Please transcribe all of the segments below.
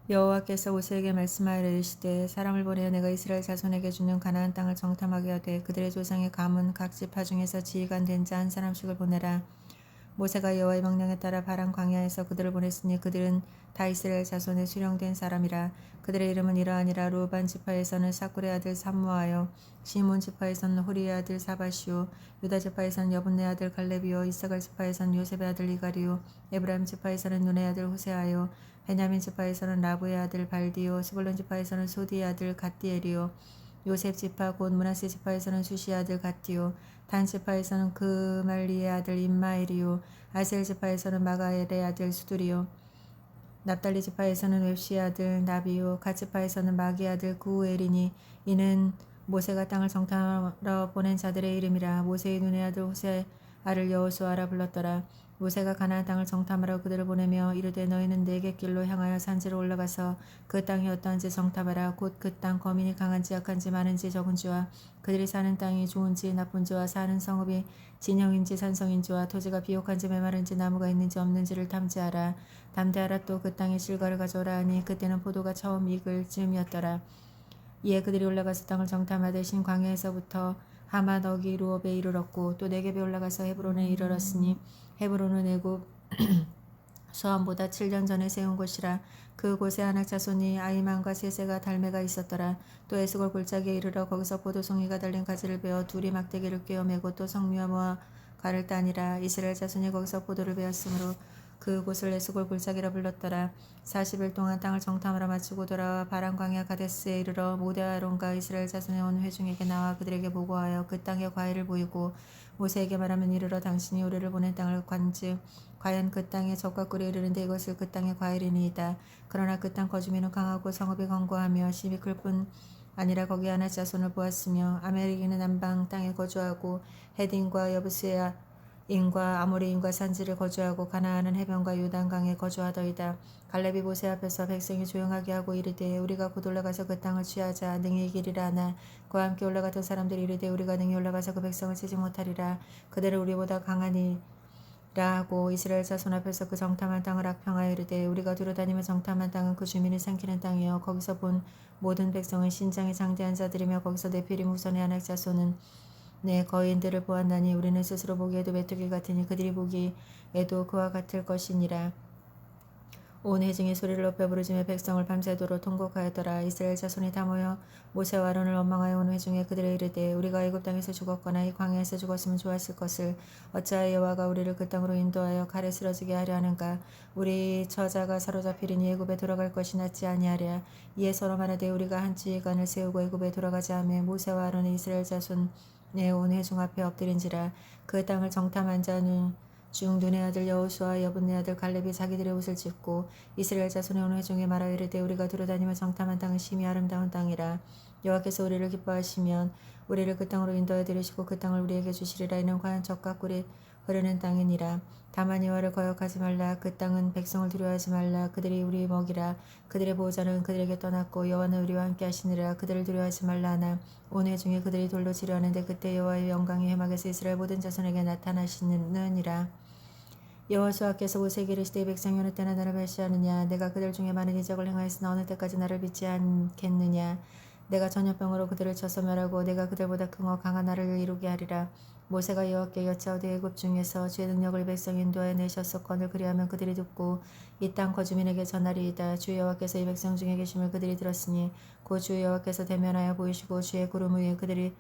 여호와께서 모세에게 말씀하여 이르시되 사람을 보내어 내가 이스라엘 자손에게 주는 가나안 땅을 정탐하게 하되 그들의 조상의 가문 각 지파 중에서 지휘관 된 자 한 사람씩을 보내라. 모세가 여호와의 명령에 따라 바란 광야에서 그들을 보냈으니 그들은 다 이스라엘 자손의 수령된 사람이라. 그들의 이름은 이러하니라. 루반 지파에서는 사쿨의 아들 삼무하여, 시몬 지파에서는 호리의 아들 사바시오, 유다 지파에서는 여분네 아들 갈렙이요, 이사갈 지파에서는 요셉의 아들 이가리요, 에브라임 지파에서는 눈의 아들 호세아요, 베냐민 지파에서는 라브의 아들 발디요, 스불론 지파에서는 소디의 아들 갓디엘이요, 요셉 지파 곧 므낫세 지파에서는 수시의 아들 갓디요, 단 지파에서는 그말리의 아들 임마엘이요, 아셀 지파에서는 마가엘의 아들 수두리요, 납달리 지파에서는 웹시의 아들 나비요, 갓 지파에서는 마기의 아들 구엘이니 이는 모세가 땅을 정탐하러 보낸 자들의 이름이라. 모세의 눈의 아들 호세아를 여호수아라 불렀더라. 모세가 가나안 땅을 정탐하러 그들을 보내며 이르되 너희는 네개 길로 향하여 산지로 올라가서 그 땅이 어떠한지 정탐하라. 곧 그 땅 거민이 강한지 약한지 많은지 적은지와 그들이 사는 땅이 좋은지 나쁜지와 사는 성읍이 진영인지 산성인지와 토지가 비옥한지 메마른지 나무가 있는지 없는지를 탐지하라. 담대하라. 또 그 땅의 실과를 가져오라 하니 그때는 포도가 처음 익을 즈음이었더라. 이에 그들이 올라가서 땅을 정탐하되 신 광야에서부터 하맛 어기 루업에 이르렀고 또 네겝에 올라가서 헤브론에 이르렀으니 헤브론은 애굽 수함보다 7년 전에 세운 곳이라. 그곳에 아낙 자손이 아이만과 세세가 달매가 있었더라. 또 에스골 골짜기에 이르러 거기서 포도송이가 달린 가지를 베어 둘이 막대기를 꿰어 매고 또 성류와 모아가를 따니라. 이스라엘 자손이 거기서 포도를 베었으므로 그곳을 에스골 골짜기라 불렀더라. 40일 동안 땅을 정탐하러 마치고 돌아와 바란 광야 가데스에 이르러 모대와 아론과 이스라엘 자손의 온 회중에게 나와 그들에게 보고하여 그 땅의 과일을 보이고 모세에게 말하면 이르러 당신이 우리를 보낸 땅을 관즉 과연 그 땅에 적과 꿀이 이르는데 이것을 그 땅의 과일이니이다. 그러나 그 땅 거주민은 강하고 성읍이 견고하며 심이 클 뿐 아니라 거기 아낙 자손을 보았으며 아멜렉인은 남방 땅에 거주하고 헤딘과 여부스인과 아모리인과 산지를 거주하고 가나안은 해변과 요단강에 거주하더이다. 갈렙이 모세 앞에서 백성이 조용하게 하고 이르되 우리가 곧 올라가서 그 땅을 취하자 능히 이기리라 하나 그와 함께 올라갔던 사람들이 이르되 우리가 능히 올라가서 그 백성을 치지 못하리라. 그들은 우리보다 강하니 라하고 이스라엘 자손 앞에서 그 정탐한 땅을 악평하여 이르되 우리가 두루다니며 정탐한 땅은 그 주민이 삼키는 땅이요 거기서 본 모든 백성은 신장이 장대한 자들이며 거기서 네피림 후손의 아낙 자손은 내 거인들을 보았나니 우리는 스스로 보기에도 메뚜기 같으니 그들이 보기에도 그와 같을 것이니라. 온 회중이 소리를 높여 부르짖며 백성을 밤새도록 통곡하였더라. 이스라엘 자손이 다 모여 모세와 아론을 원망하여 온 회중에 그들의 이르되 우리가 애굽 땅에서 죽었거나 이 광야에서 죽었으면 좋았을 것을 어찌하여 여호와가 우리를 그 땅으로 인도하여 칼에 쓰러지게 하려 하는가. 우리 저자가 사로잡히리니 애굽에 돌아갈 것이 낫지 아니하랴. 이에 서로 말하되 우리가 한 지휘관을 세우고 애굽에 돌아가자 하며 모세와 아론이 이스라엘 자손의 온 회중 앞에 엎드린지라. 그 땅을 정탐한 자는 중 눈의 아들 여호수아 여분네 아들 갈렙이 자기들의 옷을 찢고 이스라엘 자손의 온 회중에 말하여 이르되 우리가 두루다니며 정탐한 땅은 심히 아름다운 땅이라. 여호와께서 우리를 기뻐하시면 우리를 그 땅으로 인도하여 들으시고 그 땅을 우리에게 주시리라. 이는 과연 젖과 꿀이 흐르는 땅이니라. 다만 여호와를 거역하지 말라. 그 땅은 백성을 두려워하지 말라. 그들이 우리 먹이라. 그들의 보호자는 그들에게 떠났고 여호와는 우리와 함께 하시느라. 그들을 두려워하지 말라 하나 온 회중에 그들이 돌로 치려 하는데 그때 여호와의 영광이 회막에서 이스라엘 모든 자손에게 나타나시느니라. 여호수아께서 모세에게 이르시되 이 백성이 어느 때나 나를 멸시하느냐. 내가 그들 중에 많은 이적을 행하였으나 어느 때까지 나를 믿지 않겠느냐. 내가 전염병으로 그들을 쳐서 멸하고 내가 그들보다 크고 강한 나를 이루게 하리라. 모세가 여호와께 여짜오되 애굽 중에서 주의 능력을 이 백성이 인도하여 내셨었거늘 그리하면 그들이 듣고 이 땅 거주민에게 전하리이다. 주 여호와께서 이 백성 중에 계심을 그들이 들었으니 곧 주 여호와께서 대면하여 보이시고 주의 구름 위에 그들이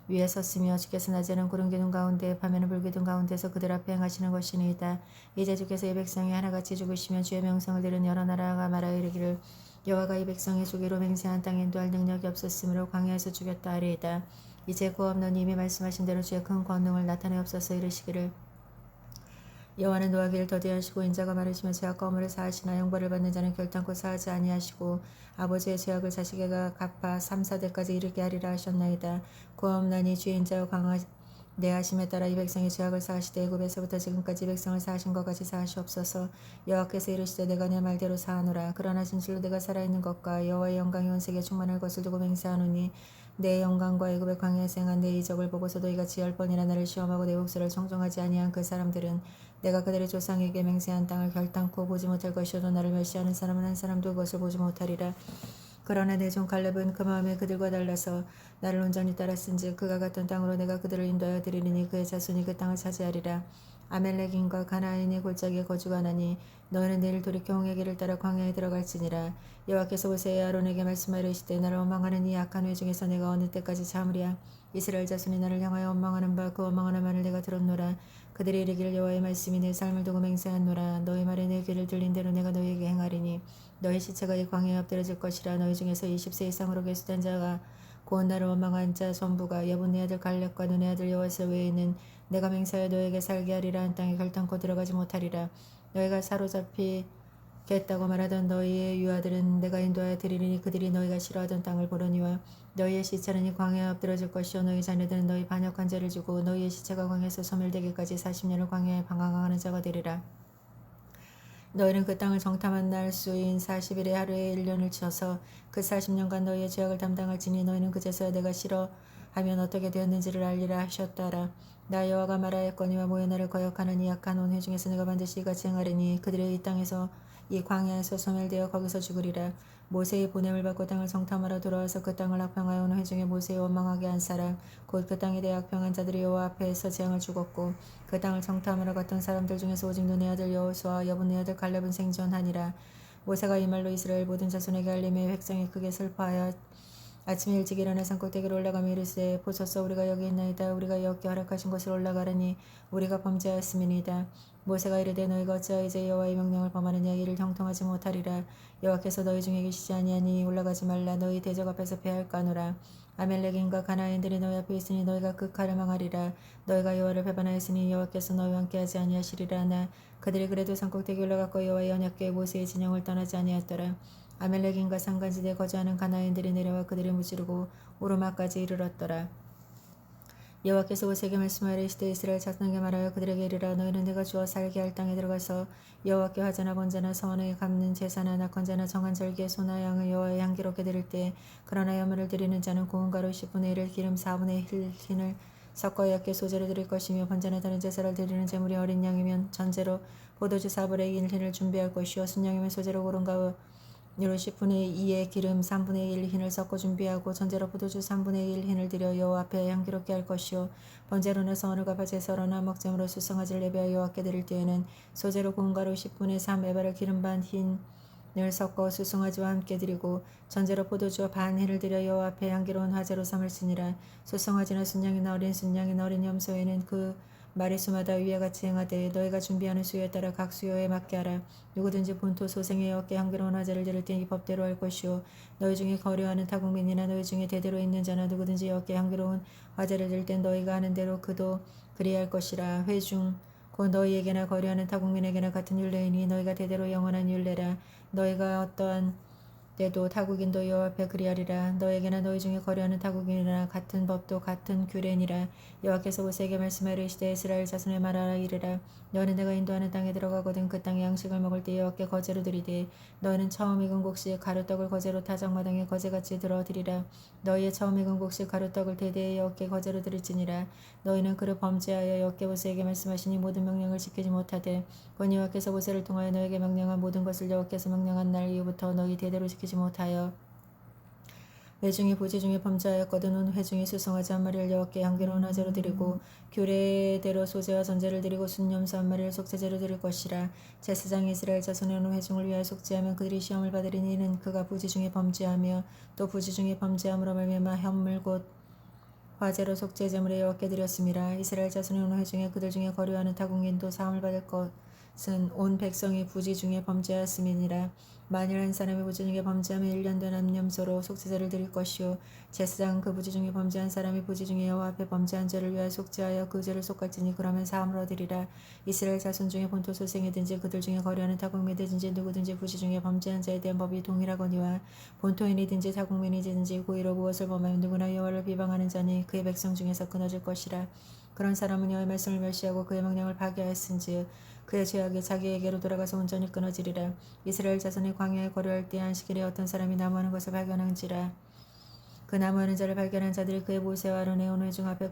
위에 섰으며 주께서 낮에는 구름 기둥 가운데 밤에는 불 기둥 가운데서 그들 앞에 행하시는 것이니이다. 이제 주께서 이 백성이 하나같이 죽으시며 주의 명성을 들은 여러 나라가 말하여 이르기를 여호와가 이 백성의 주기로 맹세한 땅에 인도할 능력이 없었으므로 광야에서 죽였다 하리이다. 이제 그 없는 이미 말씀하신 대로 주의 큰 권능을 나타내옵소서. 이르시기를 여호와는 노하기를 더디하시고 인자가 많으시며 죄악과 허물을 사하시나 형벌을 받는 자는 결단코 사하지 아니하시고 아버지의 죄악을 자식에게 갚아 3, 4대까지 이르게 하리라 하셨나이다. 구하옵나니 주의 인자여 강하내하심에 따라 이 백성의 죄악을 사하시되 애굽에서부터 지금까지 이 백성을 사하신 것 같이 사하시옵소서. 여호와께서 이르시되 내가 내 말대로 사하노라. 그러나 진실로 내가 살아있는 것과 여호와의 영광이 온 세계에 충만할 것을 두고 맹세하노니 내 영광과 애굽의 광야에서 행한 내 이적을 보고서도 이같이 10번이나 나를 시험하고 내 목소리를 청종하지 아니한 그 사람들은 내가 그들의 조상에게 맹세한 땅을 결단코 보지 못할 것이어도 나를 멸시하는 사람은 한 사람도 그것을 보지 못하리라. 그러나 내 종 갈렙은 그 마음에 그들과 달라서 나를 온전히 따랐은즉 그가 갔던 땅으로 내가 그들을 인도하여 드리리니 그의 자손이 그 땅을 차지하리라. 아멜렉인과 가나안의 골짜기에 거주하나니 너희는 내일 돌이켜 홍해 길을 따라 광야에 들어갈지니라. 여호와께서 모세의 아론에게 말씀하시되 나를 원망하는 이 악한 회 중에서 내가 어느 때까지 참으랴. 이스라엘 자손이 나를 향하여 원망하는 바 그 원망하는 말을 내가 들었노라. 그들이 이르기를 여호와의 말씀이 내 삶을 두고 맹세하노라. 너희 말에 내 귀를 들린 대로 내가 너희에게 행하리니 너희 시체가 이 광야에 엎드려질 것이라. 너희 중에서 20세 이상으로 계수된 자가 곧 나를 원망한 자 전부가 여분네 아들 갈렙과 눈의 아들 여호와스 외에는 내가 맹세하여 너희에게 살게 하리라 한 땅에 결단코 들어가지 못하리라. 너희가 사로잡히겠다고 말하던 너희의 유아들은 내가 인도하여 드리리니 그들이 너희가 싫어하던 땅을 보려니와 너희의 시체는 이 광야에 엎드려질 것이요 너희 자녀들은 너희 반역한 죄를 지고 너희의 시체가 광야에서 소멸되기까지 40년을 광야에 방황하는 자가 되리라. 너희는 그 땅을 정탐한 날 수인 40일의 하루에 1년을 쳐서 그 40년간 너희의 죄악을 담당할지니 너희는 그제서야 내가 싫어하면 어떻게 되었는지를 알리라 하셨더라. 나 여호와가 말하였거니와 모여 나를 거역하는 이 악한 온 회 중에서 내가 반드시 이같이 행하리니 그들의 이 땅에서 이 광야에서 소멸되어 거기서 죽으리라. 모세의 보냄을 받고 땅을 정탐하러 돌아와서 그 땅을 악평하여 온 회 중에 모세의 원망하게 한 사람 곧 그 땅에 대해 악평한 자들이 여호와 앞에서 재앙을 죽었고 그 땅을 정탐하러 갔던 사람들 중에서 오직 눈의 아들 여호수아 여분의 아들 갈렙은 생존하니라. 모세가 이 말로 이스라엘 모든 자손에게 알림해 백성이 크게 슬퍼하여 아침에 일찍 일어나 산꼭대기로 올라가며 이르되 보소서 우리가 여기 있나이다. 우리가 여호와께 허락하신 곳으로 올라가라니 우리가 범죄하였음이니이다. 모세가 이르되 너희가 어찌하여 이제 여호와의 명령을 범하느냐. 이를 형통하지 못하리라. 여호와께서 너희 중에 계시지 아니하니 올라가지 말라. 너희 대적 앞에서 패할까노라. 아멜렉인과 가나안들이 너희 앞에 있으니 너희가 그 칼을 망하리라. 너희가 여호와를 배반하였으니 여호와께서 너희와 함께하지 아니하시리라. 나 그들이 그래도 산꼭대기 올라갔고 여호와의 언약궤 모세의 진영을 떠나지 아니하였더라. 아멜렉인과 산간지대에 거주하는 가나안들이 내려와 그들을 무찌르고 오르막까지 이르렀더라. 여호와께서 모세에게 말씀하시되 이스라엘 자손에게 말하여 그들에게 이르라. 너희는 내가 주어 살게 할 땅에 들어가서 여호와께 화제나 번제나 서원에 갚는 제사나 낙헌제나 정한 절기의 소나 양을 여호와의 향기롭게 드릴 때 그러나 여물을 드리는 자는 고운 가루 10분의 1을 기름 4분의 1 흰을 섞어 여호와께 소제로 드릴 것이며 번제나 다른 제사를 드리는 제물이 어린 양이면 전제로 포도주 4분의 1 흰을 준비할 것이요 순양이면 소제로 고른 가루 10분의 2의 기름 3분의 1 흰을 섞어 준비하고 전제로 포도주 3분의 1 흰을 드려 여호와 앞에 향기롭게 할 것이요 번제로는 서원을 갚아 제사로나 먹점으로 수송아지를 예배하여 여호와께 드릴 때에는 소제로 고운 가루 10분의 3 에바를 기름 반 흰을 섞어 수송아지와 함께 드리고 전제로 포도주 반 흰을 드려 여호와 앞에 향기로운 화제로 삼을지니라. 수송아지나 순양이나 어린 순양이나 어린 염소에는 그 마리수마다 위와 같이 행하되 너희가 준비하는 수요에 따라 각 수요에 맞게 하라. 누구든지 본토 소생의 여호와께 향기로운 화제를 드릴 때 이 법대로 할 것이요 너희 중에 거류하는 타국민이나 너희 중에 대대로 있는 자나 누구든지 여호와께 향기로운 화제를 드릴 땐 너희가 하는 대로 그도 그리할 것이라. 회중 곧 너희에게나 거류하는 타국민에게나 같은 율례이니 너희가 대대로 영원한 율례라. 너희가 어떠한 때도 타국인도 여호와 앞에 그리하리라. 너에게나 너희 중에 거류하는 타국인이나 같은 법도 같은 규례니라. 여호와께서 모세에게 말씀하시되 이스라엘 자손에 말하라 이르라. 너희는 내가 인도하는 땅에 들어가거든 그 땅의 양식을 먹을 때 여호와께 거제로 드리되 너희는 처음 익은 곡식 가루떡을 거제로 타작마당에 거제같이 들어 드리라. 너희의 처음 익은 곡식 가루떡을 대대에 여호와께 거제로 드릴지니라. 너희는 그를 범죄하여 여호와께 모세에게 말씀하시니 모든 명령을 지키지 못하되 곧 여호와께서 모세를 통하여 너에게 명령한 모든 것을 여호와께서 명령한 날 이후부터 너희 대대로 지키지 못하여 회중이 부지 중에 범죄하였거든 온 회중이 수송아지 한 마리를 여호와께 향기로운 화제로 드리고 규례대로 소제와 전제를 드리고 순염소 한 마리를 속죄제로 드릴 것이라. 제사장이 이스라엘 자손의 온 회중을 위하여 속죄하면 그들이 시험을 받으리니 이는 그가 부지 중에 범죄하며 또 부지 중에 범죄함으로 말미암아 현물 곧 화제로 속죄제물에 여호와께 드렸음이라. 이스라엘 자손의 온 회중에 그들 중에 거류하는 타국민도 사함을 받을 것은 온 백성이 부지 중에 범죄하였음이니라. 만일 한 사람이 부지 중에 범죄하면 1년 된 암염소로 속죄제를 드릴 것이요 제사장은 그 부지 중에 범죄한 사람이 부지 중에 여호와 앞에 범죄한 죄를 위하여 속죄하여 그 죄를 속갈지니 그러면 사함을 얻으리라. 이스라엘 자손 중에 본토 소생이든지 그들 중에 거류하는 타국민이든지 누구든지 부지 중에 범죄한 자에 대한 법이 동일하거니와 본토인이든지 타국민이든지 고의로 무엇을 범하면 누구나 여호와를 비방하는 자니 그의 백성 중에서 끊어질 것이라. 그런 사람은 여호와의 말씀을 멸시하고 그의 명령을 파괴하였은즉 그의 죄악이 자기에게로 돌아가서 온전히 끊어지리라. 이스라엘 자손이 광야에 거류할 때 안식일에 어떤 사람이 나무하는 것을 발견한지라. 그 나무하는 자를 발견한 자들이 그의 모세와 아론의 온 회중 앞에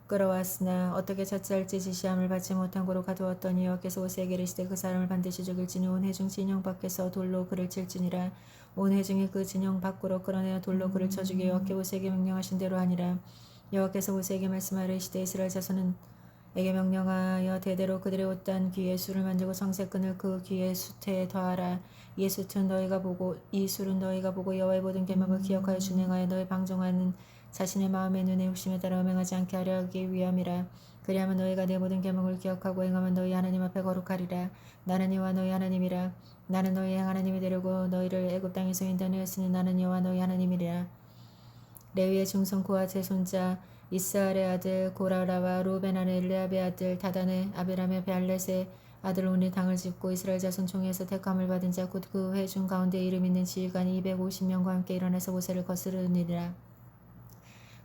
끌어왔으나 어떻게 처치할지 지시함을 받지 못한 고로 가두었더니 여호와께서 모세에게 이르시되 그 사람을 반드시 죽일지니 온 회중 진영 밖에서 돌로 그를 칠지니라. 온 회중이 그 진영 밖으로 끌어내어 돌로 그를 쳐 죽여 여호와께 모세에게 명령하신 대로 하니라. 여호와께서 모세에게 말씀하시되 이스라엘 자손은 에게 명령하여 대대로 그들의 옷단 귀에 술을 만들고 성색끈을 그 귀에 숫에 더하라. 이 숫은 이 술은 너희가 보고 여호와의 모든 계명을 기억하여 준행하여 너희 방종하는 자신의 마음의 눈에 욕심에 따라 음행하지 않게 하려 하기 위함이라. 그리하면 너희가 내 모든 계명을 기억하고 행하면 너희 하나님 앞에 거룩하리라. 나는 여호와 너희 하나님이라. 나는 너희의 하나님이 되려고 너희를 애굽 땅에서 인도하였으니 나는 여호와 너희 하나님이라. 레위의 중손 고핫의 손자 이스할의 아들 고라라와 루벤 아내 엘리압의 아들 다단의 아비람의 베알렛의 아들 온이 당을 짓고 이스라엘 자손 총회에서 택함을 받은 자 곧 그 회중 가운데 이름 있는 지휘관이 250명과 함께 일어나서 모세를 거스르니라.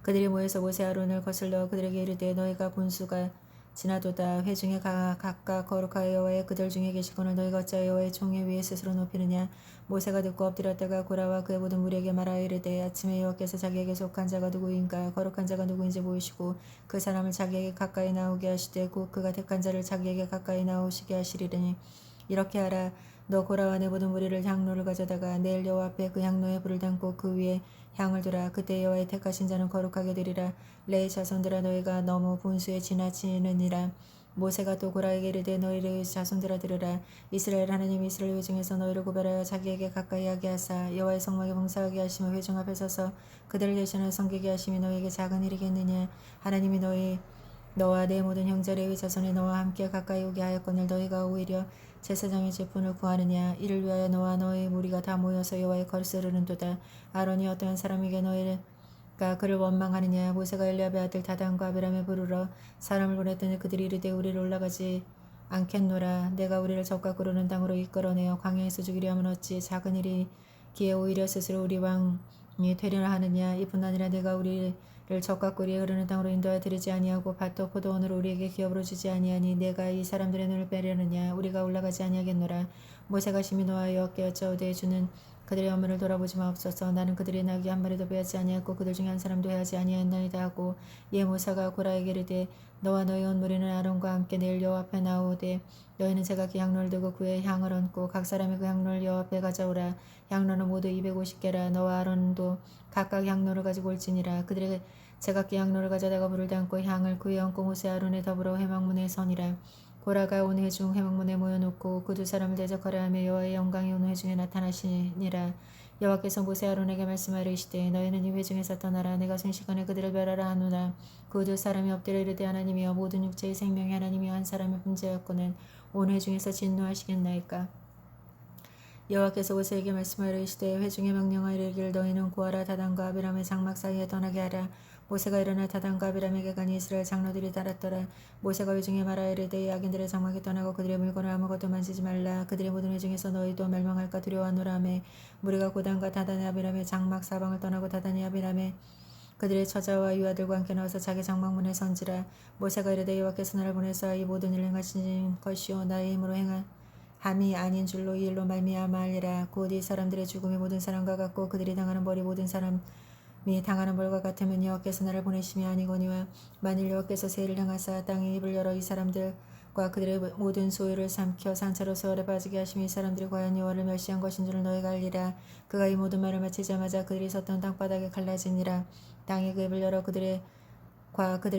그들이 모여서 모세 아론을 거슬러 그들에게 이르되 너희가 본수가 지나도다. 회중에 각각 거룩하여 여호와의 그들 중에 계시거늘 너희가 어찌하여 여호와의 총회 위에 스스로 높이느냐. 모세가 듣고 엎드렸다가 고라와 그의 모든 무리에게 말하여 이르되 아침에 여호와께서 자기에게 속한 자가 누구인가 거룩한 자가 누구인지 보이시고 그 사람을 자기에게 가까이 나오게 하시되 곧 그가 택한 자를 자기에게 가까이 나오시게 하시리니 이렇게 하라. 너 고라와 내 모든 무리를 향로를 가져다가 내일 여호와 앞에 그 향로에 불을 담고 그 위에 향을 두라. 그때 여호와의 택하신 자는 거룩하게 되리라. 레위 자손들아 너희가 너무 분수에 지나치느니라. 모세가 또 고라에게 이르되 너희의 자손들아 들으라. 이스라엘 하나님 이스라엘 회중에서 너희를 구별하여 자기에게 가까이 하게 하사 여호와의 성막에 봉사하게 하시며 회중 앞에 서서 그들을 대신하여 섬기게 하심이 너희에게 작은 일이겠느냐. 하나님이 너와 내 모든 형제 레위 자손이 너와 함께 가까이 오게 하였거늘 너희가 오히려 제사장의 제품을 구하느냐. 이를 위하여 너와 너의 무리가 다 모여서 여호와의 거스르는도다. 아론이 어떠한 사람에게 너희가 그를 원망하느냐. 모세가 엘리압의 아들 다단과 아비람에 부르러 사람을 보냈더니 그들이 이르되 우리를 올라가지 않겠노라. 내가 우리를 적과 구르는 땅으로 이끌어내어 광야에서 죽이려 하면 어찌 작은 일이기에 오히려 스스로 우리 왕이 되려나 하느냐. 이뿐 아니라 내가 우리를 적과 꿀이 흐르는 땅으로 인도하여 드리지 아니하고 밭도 포도원을 우리에게 기업으로 주지 아니하니 내가 이 사람들의 눈을 빼려느냐. 우리가 올라가지 아니하겠노라. 모세가 심히 노하여 여호와께 여짜오되 주는 그들의 업무를 돌아보지 마옵소서. 나는 그들의 나귀 한 마리도 빼앗지 아니하고 그들 중에 한 사람도 해하지 아니하였나이다 하고 이에 모세가 고라에게 이르되 너와 너희 온 무리는 아론과 함께 내일 여호와 앞에 나오되 너희는 제각기 향로를 들고 그의 향을 얹고 각 사람이 그 향로를 여호와 앞에 가져오라. 향로는 모두 250개라. 너와 아론도 각각 향로를 가지고 올지니라. 그들의 제각기 향로를 가져다가 불을 담고 향을 그에 얹고 모세 아론에 더불어 회막문에 서니라. 고라가 온 회중 회막문에 모여놓고 그 두 사람을 대적하려 하며 여호와의 영광이 온 회중에 나타나시니라. 여호와께서 모세 아론에게 말씀하시되 너희는 이 회중에서 떠나라. 내가 순식간에 그들을 멸하라 하노라. 그 두 사람이 엎드려 이르되 하나님이여 모든 육체의 생명이 하나님이여 한 사람의 문제였거늘 온 회중에서 진노하시겠나이까. 여호와께서 모세에게 말씀하시되 회중에 명령하여 이르기를 너희는 고아라 다단과 아비람의 장막 사이에 떠나게 하라. 모세가 일어나 다단과 아비람에게 가니 이스라엘 장로들이 따랐더라. 모세가 회중에 말하여 이르되 이 악인들의 장막에 떠나고 그들의 물건을 아무것도 만지지 말라. 그들의 모든 회중에서 너희도 멸망할까 두려워하노라 하매 무리가 고단과 다단의 아비람의 장막 사방을 떠나고 다단의 아비람의 그들의 처자와 유아들과 함께 나와서 자기 장막문에 선지라. 모세가 이르되 여호와께서 나를 보내사 이 모든 일을 행하신 것이요 나의 힘으로 행한 함이 아닌 줄로 이 일로 말미암아니라. 곧 이 사람들의 죽음이 모든 사람과 같고 그들이 당하는 벌이 모든 사람이 당하는 벌과 같으면 여호와께서 나를 보내심이 아니거니와 만일 여호와께서 새 일을 행하사 땅의 입을 열어 이 사람들과 그들의 모든 소유를 삼켜 산채로 세월에 빠지게 하시며 이 사람들이 과연 여호와를 멸시한 것인 줄을 너희가 알리라. 그가 이 모든 말을 마치자마자 그들이 섰던 땅바닥에 갈라지니라. 땅이 그 입을 열어 그들의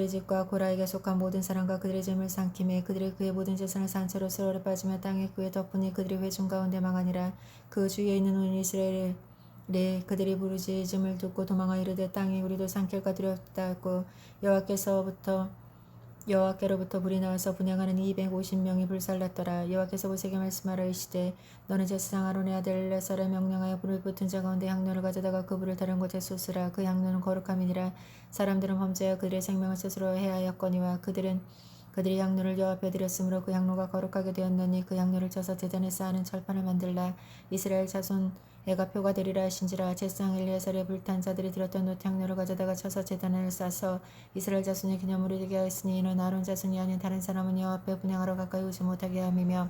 집과 고라에게 속한 모든 사람과 그들의 짐을 삼키매 그들이 그의 모든 재산을 산채로 세월에 빠지며 땅에 그의 덕분이 그들이 회중 가운데 망하니라. 그 주위에 있는 온 이스라엘에 그들이 부르짖음을 듣고 도망하여 이르되 땅이 우리도 삼킬까 두렵다고 여호와께로부터 불이 나와서 분향하는 250명이 불살랐더라. 여호와께서 모세에게 말씀하시되 너는 제사장 아론의 아들 엘레살에 명령하여 불을 붙은 자 가운데 향로를 가져다가 그 불을 다른 곳에 쏟으라. 그 향로는 거룩함이니라. 사람들은 범죄하여 그들의 생명을 스스로 해하였거니와 그들이 향로를 여호와 앞에 드렸으므로 그 향로가 거룩하게 되었느니 그 향로를 쳐서 제단에 쌓는 철판을 만들라. 이스라엘 자손 애가 표가 되리라 하신지라. 제사장 엘리야살의 불탄 자들이 들었던 놋향로를 가져다가 쳐서 제단을 쌓아서 이스라엘 자손의 기념으로 되게 하였으니 이는 아론 자손이 아닌 다른 사람은 여호와 앞에 분향하러 가까이 오지 못하게 함이며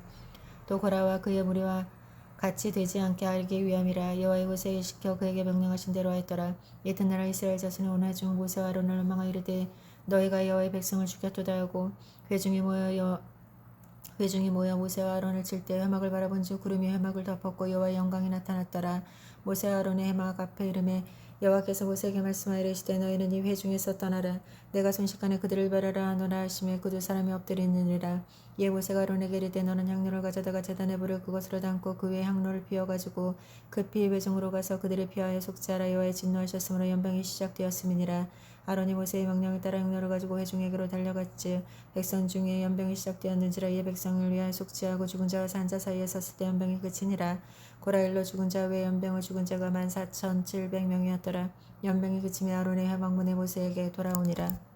또 고라와 그의 무리와 같이 되지 않게 알기 위함이라. 여호와의 모세에게 시켜 그에게 명령하신 대로 하였더라. 이튿날 이스라엘 자손이 온 회중 모세와 아론을 원망하여 이르되 너희가 여호와의 백성을 죽였도다 하고 회중이 모여 모세와 아론을 칠 때 회막을 바라본즉 구름이 회막을 덮었고 여호와의 영광이 나타났더라. 모세와 아론의 회막 앞에 이름에 여호와께서 모세에게 말씀하여 이르시되 너희는 이 회중에서 떠나라. 내가 순식간에 그들을 멸하라 하노라 하시매 그 두 사람이 엎드리느니라. 이에 모세가 아론에게 이르되 너는 향로를 가져다가 제단에 불을 그것으로 담고 그 위에 향로를 피워가지고 급히 회중으로 가서 그들의 피하여 속죄하라. 여호와의 진노하셨으므로 연병이 시작되었음이니라. 아론이 모세의 명령에 따라 향로를 가지고 회중에게로 달려갔지. 백성 중에 연병이 시작되었는지라. 이에 백성을 위하여 속죄하고 죽은 자와 산 자 사이에 섰을 때 연병이 그치니라. 고라일로 죽은 자 외에 연병을 죽은 자가 14,700명이었더라. 연병이 그치며 아론의 회막문에 모세에게 돌아오니라.